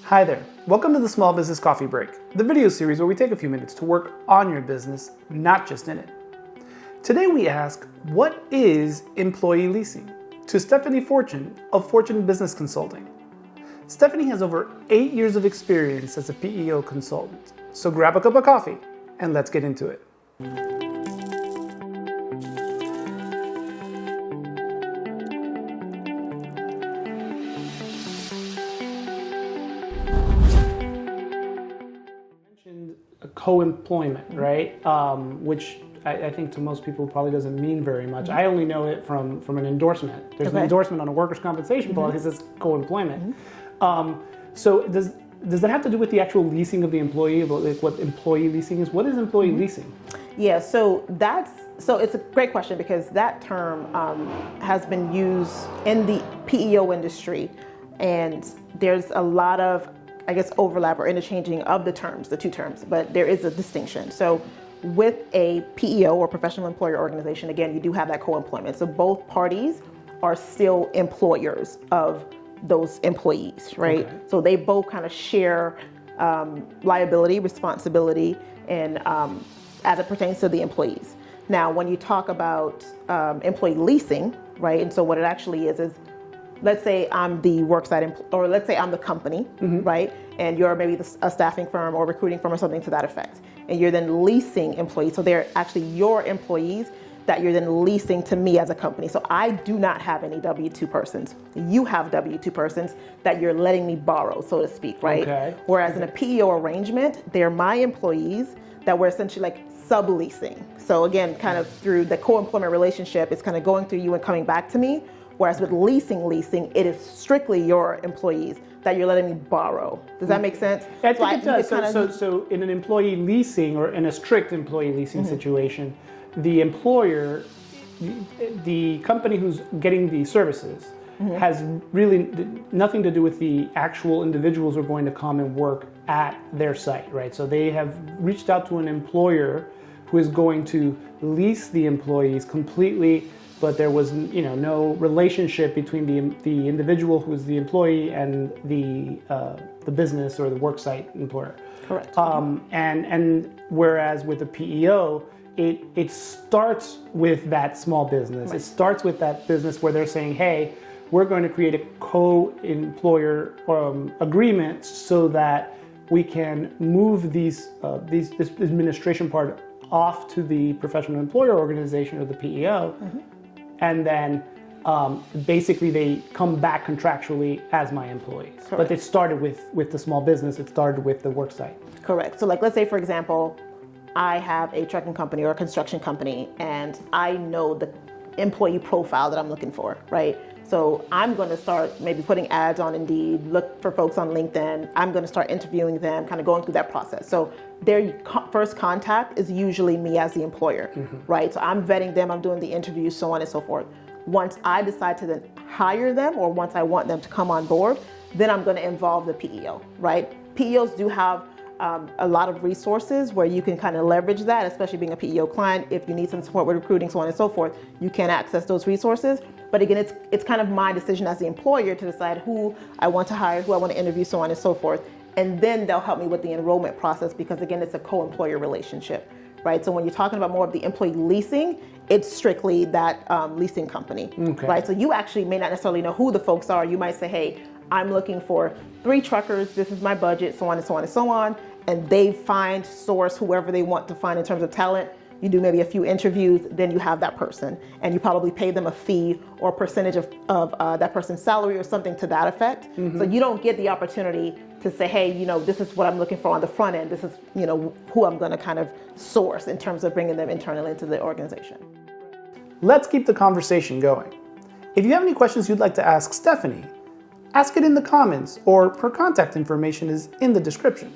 Hi there, welcome to the Small Business Coffee Break, the video series where we take a few minutes to work on your business, not just in it. Today we ask, what is employee leasing? To Stephanie Fortune of Fortune Business Consulting. Stephanie has over 8 years of experience as a PEO consultant, so grab a cup of coffee and let's get into it. Co-employment, right? Which I think to most people probably doesn't mean very much. I only know it from an endorsement. There's an endorsement on a workers' compensation policy that says co-employment. So does that have to do with the actual leasing of the employee, like what employee leasing is? What is employee leasing? Yeah, so it's a great question because that term has been used in the PEO industry, and there's a lot of overlap or interchanging of the terms, the two terms, but there is a distinction. So with a PEO or professional employer organization, again, you do have that co-employment. So both parties are still employers of those employees, right? Okay. So they both kind of share liability, responsibility, and as it pertains to the employees. Now, when you talk about employee leasing, right? And so what it actually is let's say I'm the worksite or let's say I'm the company, right? And you're maybe a staffing firm or recruiting firm or something to that effect. And you're then leasing employees. So they're actually your employees that you're then leasing to me as a company. So I do not have any W-2 persons. You have W-2 persons that you're letting me borrow, so to speak, right? Okay. Whereas in a PEO arrangement, they're my employees that we're essentially like subleasing. So again, kind of through the co-employment relationship, it's kind of going through you and coming back to me. Whereas with leasing, it is strictly your employees that you're letting me borrow. Does that make sense? I think it does. So in an employee leasing or in a strict employee leasing situation, the employer, the company who's getting the services has really nothing to do with the actual individuals who are going to come and work at their site, right? So they have reached out to an employer who is going to lease the employees completely, but there was no relationship between the individual who is the employee and the business or the worksite employer. Correct. And whereas with the PEO, it starts with that small business. Right. It starts with that business where they're saying, hey, we're going to create a co-employer agreement so that we can move this administration part off to the professional employer organization or the PEO. And then basically they come back contractually as my employees. Correct. But it started with the small business, it started with the work site. Correct. So like let's say for example, I have a trucking company or a construction company and I know the employee profile that I'm looking for, right? So I'm going to start maybe putting ads on Indeed, look for folks on LinkedIn. I'm going to start interviewing them, kind of going through that process. So their first contact is usually me as the employer, right? So I'm vetting them, I'm doing the interviews, so on and so forth. Once I decide to then hire them or once I want them to come on board, then I'm going to involve the PEO, right? PEOs do have a lot of resources where you can kind of leverage that, especially being a PEO client. If you need some support with recruiting, so on and so forth, you can access those resources. But again, it's kind of my decision as the employer to decide who I want to hire, who I want to interview, so on and so forth. And then they'll help me with the enrollment process because again, it's a co-employer relationship, right? So when you're talking about more of the employee leasing, it's strictly that leasing company, right? So you actually may not necessarily know who the folks are. You might say, hey, I'm looking for 3 truckers. This is my budget, so on and so on and so on. And they source whoever they want to find in terms of talent. You do maybe a few interviews, then you have that person. And you probably pay them a fee or a percentage of that person's salary or something to that effect. So you don't get the opportunity to say, hey, this is what I'm looking for on the front end. This is, who I'm going to kind of source in terms of bringing them internally into the organization. Let's keep the conversation going. If you have any questions you'd like to ask Stephanie, ask it in the comments or her contact information is in the description.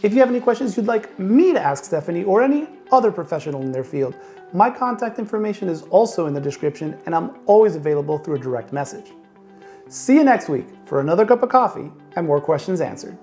If you have any questions you'd like me to ask Stephanie or any other professional in their field, my contact information is also in the description and I'm always available through a direct message. See you next week for another cup of coffee and more questions answered.